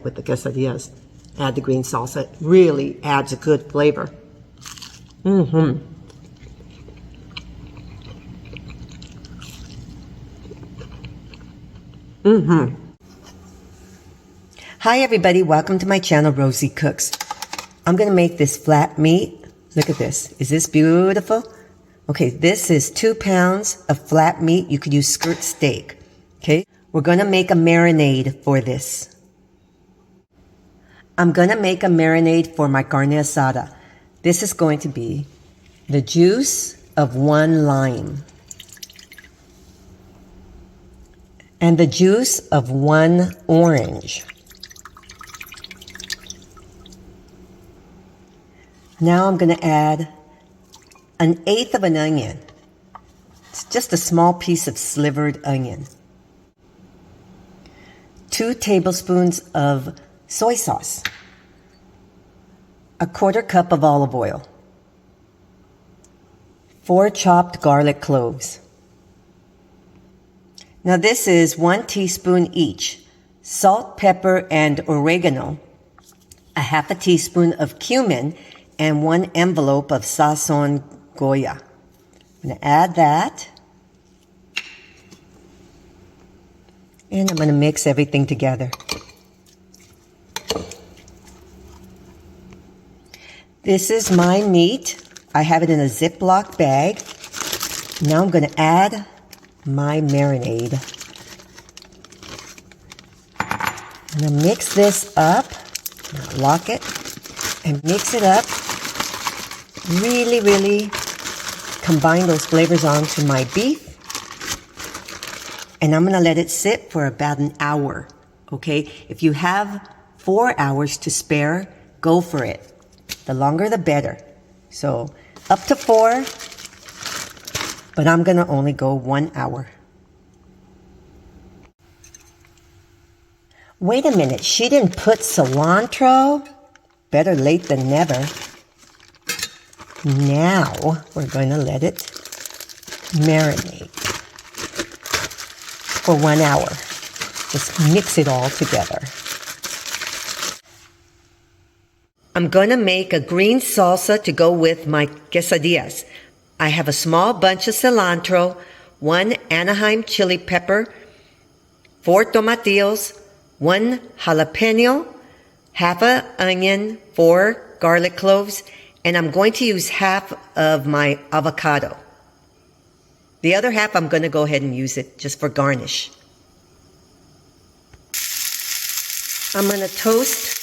with the quesadillas. Add the green salsa. It really adds a good flavor. Hi everybody, welcome to my channel, Rosie Cooks. I'm gonna make this flat meat. Look at this. Is this beautiful? Okay, this is 2 pounds of flat meat. You could use skirt steak. Okay, we're gonna make a marinade for this. I'm gonna make a marinade for my carne asada. This is going to be the juice of 1 lime and the juice of 1 orange. Now I'm going to add 1/8 of an onion. It's just a small piece of slivered onion. 2 tablespoons of soy sauce. 1/4 cup of olive oil. 4 chopped garlic cloves. Now this is 1 teaspoon each. Salt, pepper, and oregano. 1/2 teaspoon of cumin and 1 envelope of Sazon Goya. I'm going to add that. And I'm going to mix everything together. This is my meat. I have it in a Ziploc bag. Now I'm going to add my marinade. I'm going to mix this up. Now lock it and mix it up. Really combine those flavors onto my beef. And I'm going to let it sit for about an hour. Okay? If you have 4 hours to spare, go for it. The longer the better. So up to 4. But I'm going to only go 1 hour. Wait a minute, she didn't put cilantro? Better late than never. Now we're going to let it marinate for 1 hour. Just mix it all together. I'm going to make a green salsa to go with my quesadillas. I have a small bunch of cilantro, 1 Anaheim chili pepper, 4 tomatillos, 1 jalapeno, 1/2 onion, 4 garlic cloves, and I'm going to use 1/2 of my avocado. The other 1/2 I'm going to go ahead and use it just for garnish. I'm going to toast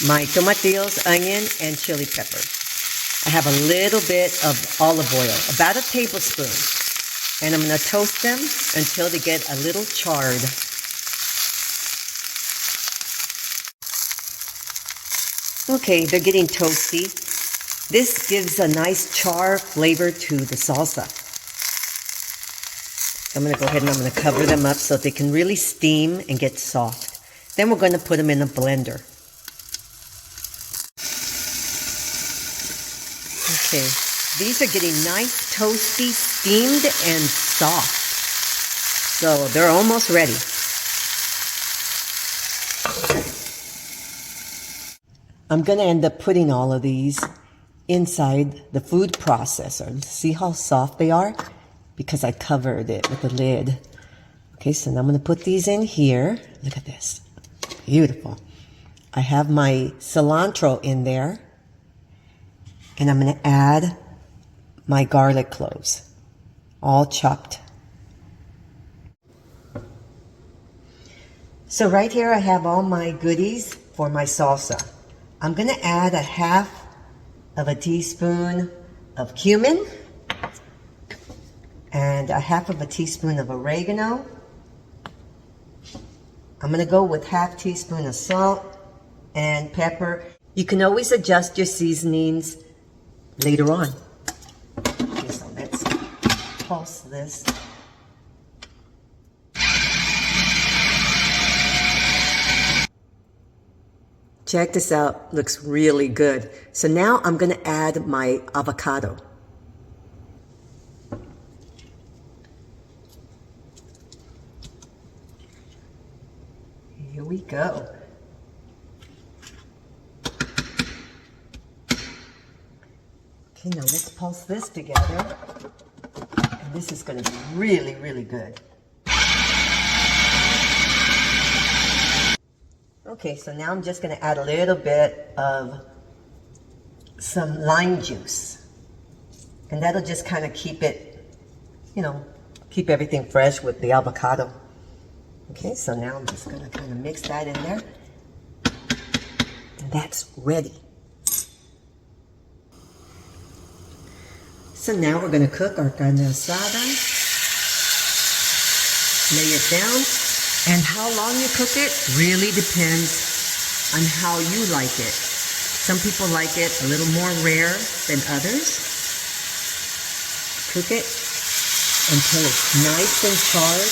my tomatillos, onion, and chili pepper. I have a little bit of olive oil, about 1 tablespoon. And I'm going to toast them until they get a little charred. Okay, they're getting toasty. This gives a nice char flavor to the salsa. I'm going to go ahead and I'm going to cover them up so they can really steam and get soft. Then we're going to put them in a blender. Okay, these are getting nice, toasty, steamed, and soft. So they're almost ready. I'm going to end up putting all of these inside the food processor. See how soft they are? Because I covered it with the lid. Okay, so now I'm going to put these in here. Look at this. Beautiful. I have my cilantro in there. And I'm going to add my garlic cloves, all chopped. So right here I have all my goodies for my salsa. I'm going to add 1/2 of a teaspoon of cumin and 1/2 of a teaspoon of oregano. I'm going to go with 1/2 teaspoon of salt and pepper. You can always adjust your seasonings later on. Okay, so let's pulse this. Check this out, looks really good. So now I'm going to add my avocado. Here we go. Okay, now let's pulse this together. And this is going to be really, really good. Okay, so now I'm just going to add a little bit of some lime juice. And that'll just kind of keep it, you know, keep everything fresh with the avocado. Okay, so now I'm just going to kind of mix that in there. And that's ready. So now we're going to cook our carne asada. Lay it down. And how long you cook it really depends on how you like it. Some people like it a little more rare than others. Cook it until it's nice and charred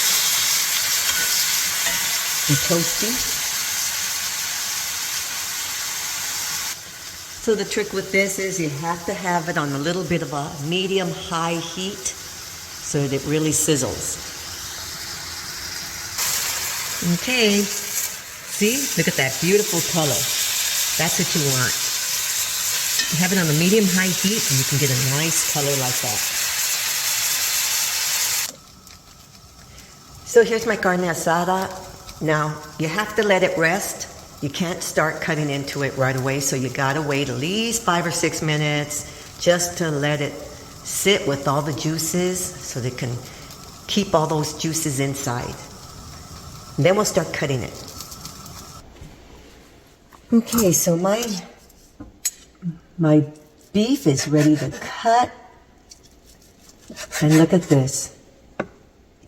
and toasty. So the trick with this is you have to have it on a little bit of a medium-high heat so that it really sizzles. Okay, see? Look at that beautiful color. That's what you want. You have it on a medium-high heat and you can get a nice color like that. So here's my carne asada. Now, you have to let it rest. You can't start cutting into it right away, so you gotta wait at least 5 or 6 minutes just to let it sit with all the juices so they can keep all those juices inside. And then we'll start cutting it. Okay, so my beef is ready to cut. And look at this.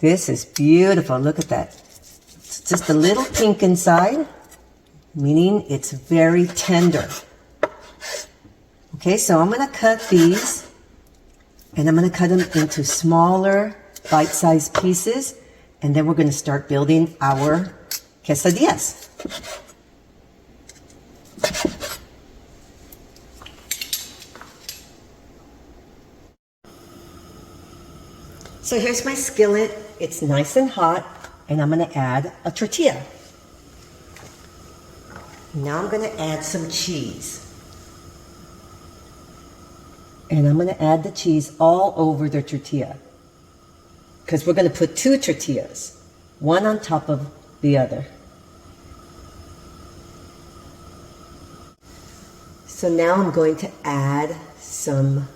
This is beautiful. Look at that. It's just a little pink inside, meaning it's very tender. Okay, so I'm going to cut these, and I'm going to cut them into smaller, bite-sized pieces, and then we're going to start building our quesadillas. So here's my skillet. It's nice and hot, and I'm going to add a tortilla. Now I'm going to add some cheese. And I'm going to add the cheese all over the tortilla, because we're going to put 2 tortillas, one on top of the other. So now I'm going to add some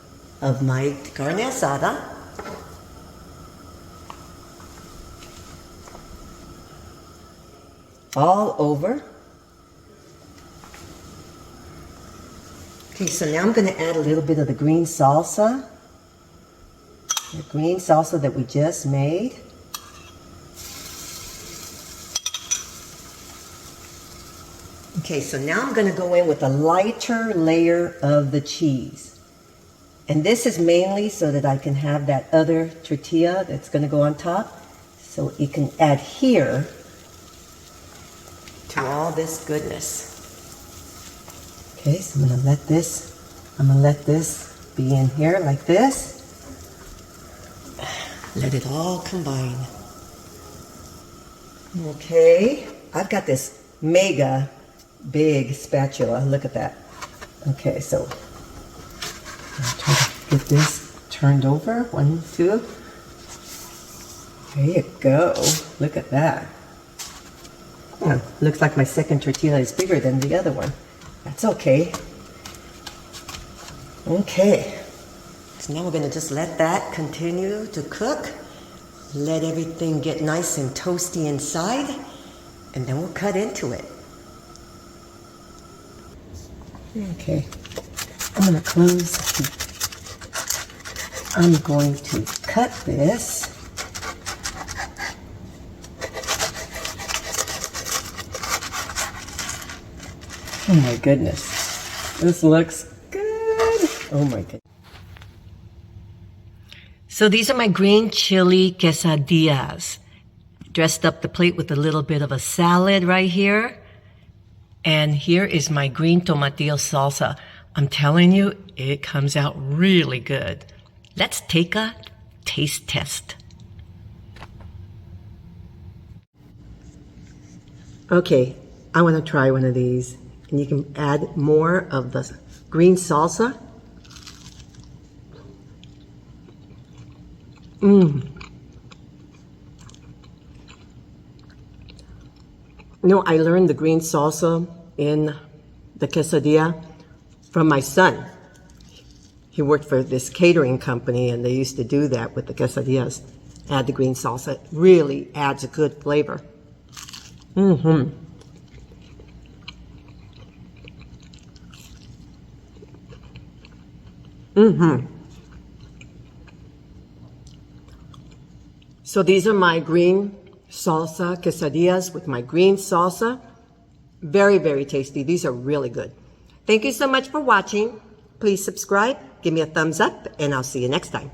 of my carne asada. All over. Okay, so now I'm going to add a little bit of the green salsa. The green salsa that we just made. Okay, so now I'm going to go in with a lighter layer of the cheese. And this is mainly so that I can have that other tortilla that's going to go on top, so it can adhere to all this goodness. Okay, so I'm going to let this be in here like this. Let it all combine. Okay, I've got this mega big spatula. Look at that. Okay, so I'll try to get this turned over. 1, 2. There you go. Look at that. Oh, looks like my second tortilla is bigger than the other one. That's okay. Okay. So now we're going to just let that continue to cook. Let everything get nice and toasty inside. And then we'll cut into it. Okay. I'm going to cut this. Oh my goodness. This looks good. Oh my goodness. So these are my green chili quesadillas. Dressed up the plate with a little bit of a salad right here. And here is my green tomatillo salsa. I'm telling you, it comes out really good. Let's take a taste test. Okay, I want to try one of these. And you can add more of the green salsa. You know, I learned the green salsa in the quesadilla from my son. He worked for this catering company, and they used to do that with the quesadillas. Add the green salsa. It really adds a good flavor. So these are my green salsa quesadillas with my green salsa. Very, very tasty. These are really good. Thank you so much for watching. Please subscribe, give me a thumbs up, and I'll see you next time.